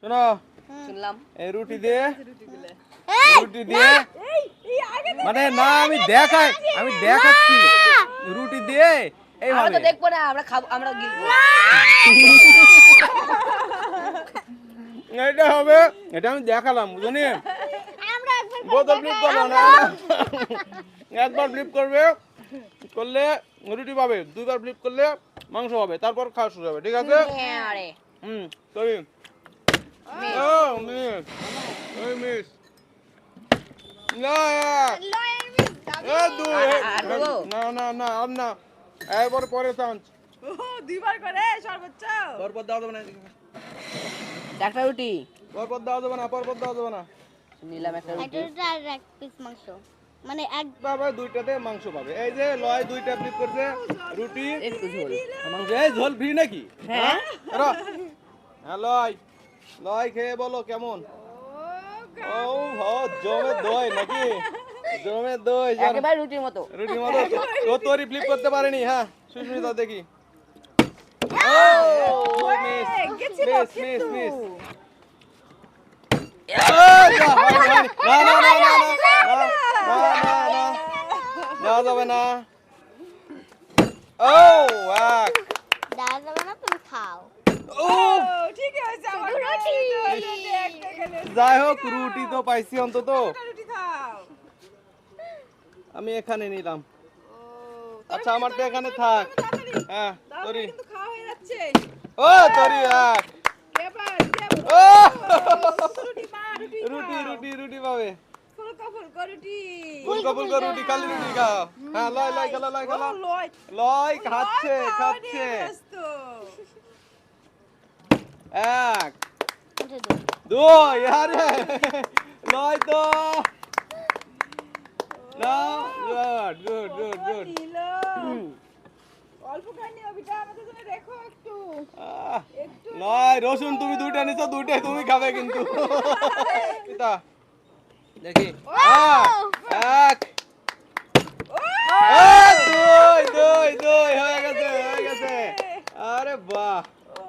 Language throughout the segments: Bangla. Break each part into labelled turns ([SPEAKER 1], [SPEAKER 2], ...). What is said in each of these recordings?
[SPEAKER 1] শোনো
[SPEAKER 2] শুনলাম
[SPEAKER 1] এই রুটি দিয়ে মানে না আমি দেখাচ্ছি রুটি দিয়ে
[SPEAKER 2] আমরা
[SPEAKER 1] এইভাবে
[SPEAKER 2] তো দেখবো না, আমরা খাবো, আমরা গিলবো।
[SPEAKER 1] এটা হবে, এটা আমি দেখালাম বুঝলি। বোতল ফ্লিপ করবো না, একবার ফ্লিপ করলে রুটি পাবে, দুইবার ফ্লিপ করলে মাংস হবে, তারপর খাওয়া শুরু হবে, ঠিক আছে?
[SPEAKER 2] আরে
[SPEAKER 1] সরি
[SPEAKER 2] মিস।
[SPEAKER 1] ও মিস ওই মিস না না না না আর না এরপর পরে চান্স
[SPEAKER 3] দুইবার করে সর্বোচ্চ।
[SPEAKER 1] পরপর দেওয়া যাবে না,
[SPEAKER 2] একটা রুটি
[SPEAKER 1] পরপর দেওয়া যাবে না, পরপর দেওয়া যাবে না।
[SPEAKER 2] নিলাম, একটা রুটি।
[SPEAKER 4] এটা আর এক পিস মাংস মানে এক
[SPEAKER 1] পাবে দুইটাতে মাংস পাবে। এই যে লয় দুইটা ফ্লিপ করছে, রুটি
[SPEAKER 2] একটু ঝোল।
[SPEAKER 1] মাংস। এই ঝোল ফ্রি নাকি?
[SPEAKER 2] হ্যাঁ।
[SPEAKER 1] হ্যাঁ লয় লয় খেয়ে বলো কেমন। ও হো জমে দই নাকি, জমে দই
[SPEAKER 2] একেবারে রুটির মতো।
[SPEAKER 1] রুটি মতো। ও তোরই ফ্লিপ করতে পারেনি। হ্যাঁ সুস্মিতা দেখি। ও মিস মিস মিস মিস। না না না না না যাবে না। ও এক
[SPEAKER 4] দেওয়া যাবে না, তুমি খাও।
[SPEAKER 1] ও
[SPEAKER 3] ঠিক আছে, আমার
[SPEAKER 4] রুটি।
[SPEAKER 3] একটা খেলে
[SPEAKER 1] যাই হোক রুটি তো পাইছি অন্তত।
[SPEAKER 3] রুটি খাও।
[SPEAKER 1] আমি এখানে নিলাম।
[SPEAKER 3] ও,
[SPEAKER 1] আচ্ছা আমারটা এখানে থাক। হ্যাঁ
[SPEAKER 3] তাহলে
[SPEAKER 1] তোরি
[SPEAKER 3] কিন্তু খাওয়া হয়ে যাচ্ছে।
[SPEAKER 1] ও তোরি এক
[SPEAKER 3] এবার
[SPEAKER 1] ও
[SPEAKER 3] রুটি মা, রুটি
[SPEAKER 1] রুটি
[SPEAKER 3] খাও।
[SPEAKER 1] রুটি রুটি পাবে।
[SPEAKER 3] ফুলকা রুটি।
[SPEAKER 1] ফুলকা রুটি খালি রুটি খাও। হ্যাঁ লয় লয় খেলা লয় খেলা
[SPEAKER 3] ও, লয়।
[SPEAKER 1] লয় খাচ্ছে
[SPEAKER 3] লয় খাওয়া
[SPEAKER 1] খাচ্ছে।
[SPEAKER 3] নিয়ে ব্যস্ত।
[SPEAKER 1] এক
[SPEAKER 4] উঠে দাও।
[SPEAKER 1] দুই আরে লয় তো না গুড গুড গুড গুড।
[SPEAKER 3] নিল। অল্প খাইনি ওবিটা, আমাদের জন্য রেখো একটু।
[SPEAKER 1] নয় রসুন তুমি দুইটা নিছো, দুইটাই তুমি খাবে কিন্তু। কিতা দেখি এক দুই দুই দুই হয়ে গেছে হয়ে গেছে। আরে বাহ
[SPEAKER 3] ও,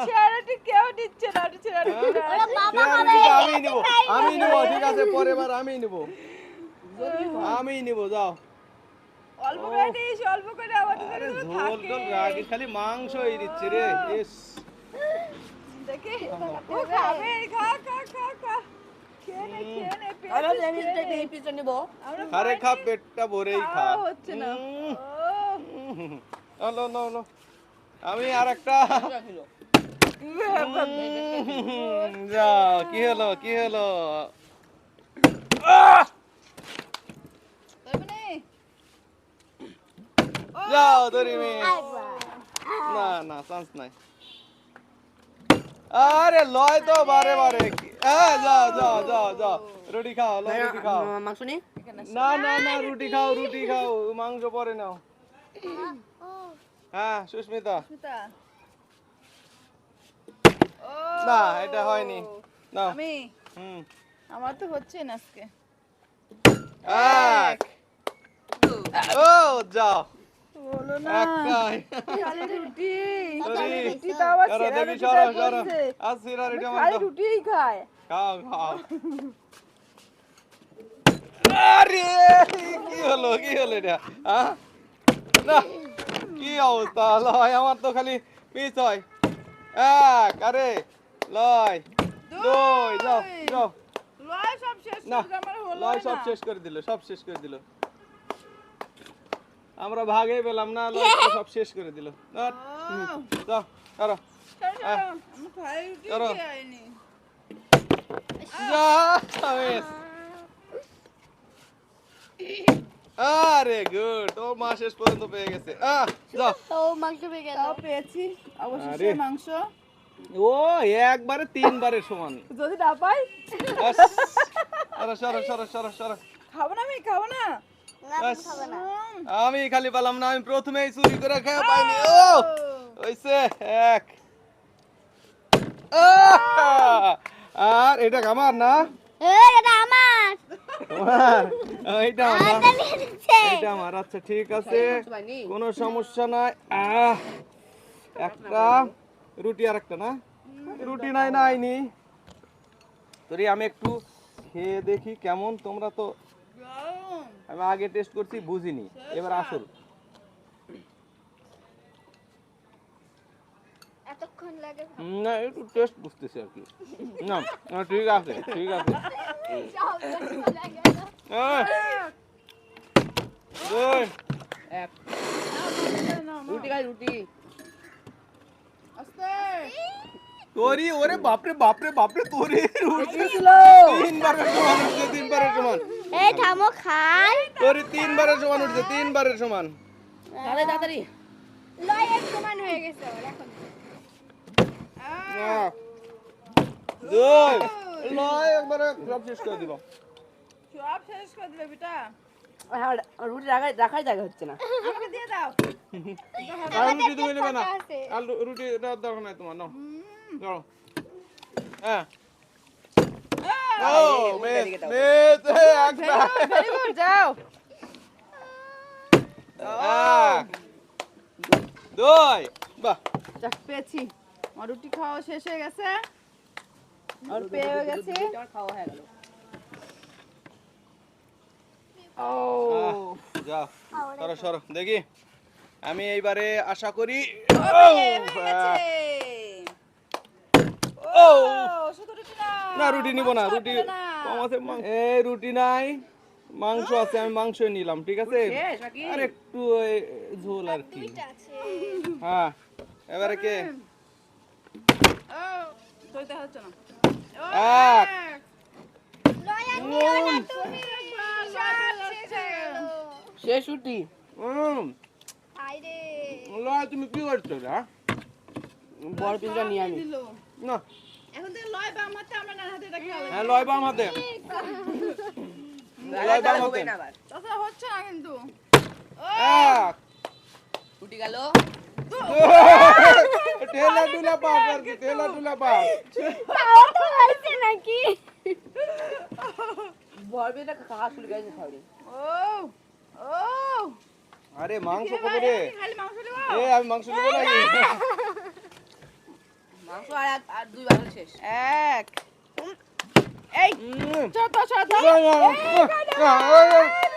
[SPEAKER 3] শেয়ারটি কেউ দিচ্ছে না, শেয়ারটি
[SPEAKER 4] ওরা বাবা
[SPEAKER 1] আমি
[SPEAKER 4] খাবে।
[SPEAKER 1] নিব আমি নিব ঠিক আছে, পরের বার আমি নিব আমি নিব যাও।
[SPEAKER 3] অল্প করে দিস, অল্প করে আমাদের
[SPEAKER 1] আরে
[SPEAKER 3] জন্য
[SPEAKER 1] ঝোল
[SPEAKER 3] থাকে।
[SPEAKER 1] টোল রাখি খালি মাংসই দিচ্ছে রে। ইস
[SPEAKER 3] দেখি ও খাবে, খা খা খা খা। খেয়ে নে, খেয়ে নে, পেট
[SPEAKER 2] আমরা
[SPEAKER 3] খেয়ে
[SPEAKER 2] আমি
[SPEAKER 3] নে।
[SPEAKER 2] এই পিছনে নিব।
[SPEAKER 3] আমরা
[SPEAKER 1] আরে খা পেটটা ভরেই খা।
[SPEAKER 3] খাওয়া হচ্ছে না।
[SPEAKER 1] নো নো নো আমি আর একটা যাও। কি হলো কি হলো? যাও ধরি মে। না না চান্স নাই। আরে লয় তো বারে বারে। যাও যাও যাও যাও রুটি খাও লয় রুটি খাও।
[SPEAKER 2] মাংস নি?
[SPEAKER 1] না না না রুটি খাও রুটি খাও, মাংস পরে নাও। হ্যাঁ সুস্মিতা
[SPEAKER 3] সুস্মিতা। ও,
[SPEAKER 1] না এটা হয়নি। নাও
[SPEAKER 3] আমি
[SPEAKER 1] হুম
[SPEAKER 3] আমার তো হচ্ছে না আজকে।
[SPEAKER 1] এক ও যাও
[SPEAKER 3] বলো না।
[SPEAKER 1] একটাই।
[SPEAKER 3] খালি রুটি।
[SPEAKER 1] সরি।
[SPEAKER 3] রুটি তো আবার
[SPEAKER 1] করো
[SPEAKER 3] ছেঁড়া
[SPEAKER 1] দেখি
[SPEAKER 3] রুটি
[SPEAKER 1] সরো
[SPEAKER 3] টাইপ
[SPEAKER 1] সরো।
[SPEAKER 3] হচ্ছে।
[SPEAKER 1] আর সিরা রুটি আমার
[SPEAKER 3] খালি
[SPEAKER 1] দাও।
[SPEAKER 3] রুটিই খায়।
[SPEAKER 1] খাও খাও। আরে কি হলো এটা? হ্যাঁ না কি অবস্থা লয়, আমার তো খালি মিস হয়। এক আরে লয় দুই যাও যাও।
[SPEAKER 3] লয় সব শেষ
[SPEAKER 1] না
[SPEAKER 3] করে আমার হলো
[SPEAKER 1] লয় সব
[SPEAKER 3] না।
[SPEAKER 1] শেষ করে দিল, সব শেষ করে দিল। আমরা ভাগে পেলাম না, লয় তো সব শেষ করে দিল। যাও করো।
[SPEAKER 3] ছাড়ো, ছাড়ো। আমি খালি রুটি
[SPEAKER 1] করো।
[SPEAKER 3] খাইনি।
[SPEAKER 1] যা মিস। আরে গুড, ও মা শেষ পর্যন্ত পেয়ে গেছে। যাও
[SPEAKER 4] তো মাংস পেয়ে গেল।
[SPEAKER 3] তাও পেয়েছি অবশেষে
[SPEAKER 1] আরে।
[SPEAKER 3] মাংস।
[SPEAKER 1] ও একবারে তিনবারের সমান।
[SPEAKER 3] যদি না পাই
[SPEAKER 1] ব্যাস। সরো সরো সরো সরো সরো।
[SPEAKER 3] খাবো না, আমি খাবো না।
[SPEAKER 4] না
[SPEAKER 1] ব্যাস।
[SPEAKER 4] তুমি খাবে না।
[SPEAKER 1] আমি খালি পেলাম না, আমি প্রথমেই চুরি করে খেয়ে পাইনি। ও হইছে এক। আর এটা আমার না,
[SPEAKER 4] এটা আমার।
[SPEAKER 1] তোমার এইটা আমার না,
[SPEAKER 4] আমারটা নিয়ে নিচ্ছে।
[SPEAKER 1] এইটা আমার। আচ্ছা ঠিক আছে
[SPEAKER 2] পাইনি?
[SPEAKER 1] কোনো সমস্যা নাই। একটা রুটি আর একটা না রুটি নাই নাইনি তোরে আমি একটু খেয়ে দেখি কেমন তোমরা তো আমি আগে টেস্ট করছি বুঝিনি এবার আসল
[SPEAKER 4] এতক্ষণ লাগে
[SPEAKER 1] না একটু টেস্ট বুঝতেছি আর কি না না, ঠিক আছে ঠিক আছে এই, দুই,
[SPEAKER 2] এক রুটি খাই রুটি
[SPEAKER 3] আস্তে
[SPEAKER 1] তোরি ওরে বাপরে বাপরে বাপরে তোরি রুটি
[SPEAKER 2] ছিল
[SPEAKER 1] তিনবারের সমান উঠছে তিনবারের সমান
[SPEAKER 4] এই থামো খাই
[SPEAKER 1] তোরি তিনবারের সমান উঠছে তিনবারের সমান
[SPEAKER 2] তাড়াতাড়ি তাড়াতাড়ি
[SPEAKER 4] লয় এক সমান হয়ে গেছে ওর এখন
[SPEAKER 1] আহ, দুই নয় একবারে সব শেষ করে দিব
[SPEAKER 3] সব শেষ করে দিলে বেটা
[SPEAKER 2] হ্যাঁ রুটি রাখাই জায়গা হচ্ছে না
[SPEAKER 3] আমাকে দিয়ে দাও
[SPEAKER 1] আর রুটি তুমি নেবে না আর রুটি দেওয়ার দরকার নাই তোমার নাও ধরো হ্যাঁ ও মিস মিস একটা
[SPEAKER 3] ভেরি গুড যাও
[SPEAKER 1] এক দুই বাহ
[SPEAKER 3] যাক পেয়েছি আমার রুটি খাওয়া শেষ হয়ে গেছে আর পেয়ে গেছে
[SPEAKER 2] আমার খাওয়া হয়ে গেল
[SPEAKER 3] ও
[SPEAKER 1] যাও সরো সরো দেখি আমি এইবারে আশা করি ও
[SPEAKER 3] শুধু রুটি না
[SPEAKER 1] না রুটি নিব না রুটি
[SPEAKER 3] না।
[SPEAKER 1] কম আছে এই রুটি নাই মাংস আছে আমি মাংসই নিলাম ঠিক আছে
[SPEAKER 2] শেষ নাকি
[SPEAKER 1] আর একটু ওই ঝোল আর কি হ্যাঁ এবারে কে
[SPEAKER 3] ও তোইতে হচ্ছে না ও,
[SPEAKER 1] এক।
[SPEAKER 4] লয় এক
[SPEAKER 1] উম,
[SPEAKER 4] তুমি
[SPEAKER 2] শেষ রুটি
[SPEAKER 4] আইরে
[SPEAKER 1] লয় তুমি কি করছো রে হ্যাঁ?
[SPEAKER 2] বড় পিসটা নিয়ে আনি
[SPEAKER 3] দিল
[SPEAKER 1] না
[SPEAKER 3] এখন থেকে লয় বা আমাতে আমরা না হাতে এটা খেয়াল
[SPEAKER 1] হ্যাঁ লয় বাম হাতে লয় বাম হাতে
[SPEAKER 3] তাছাড়া হচ্ছে না কিন্তু
[SPEAKER 1] এক
[SPEAKER 2] রুটি গেল
[SPEAKER 1] ঠেলা টুলা পাস আর কি ঠেলা টুলা পাস
[SPEAKER 4] তাও তো হইছে নাকি
[SPEAKER 2] বড় পিসটা খাওয়া শুরু গেছে সরি
[SPEAKER 3] ও ও
[SPEAKER 1] আরে মাংস কবে রে
[SPEAKER 3] খালি মাংস দেব
[SPEAKER 1] এ আমি মাংস নেবো নাকি
[SPEAKER 2] মাংস আর দুই বারো শেষ
[SPEAKER 3] এক এই
[SPEAKER 1] উম,
[SPEAKER 3] ছোট ছোট
[SPEAKER 1] না, না, না, না,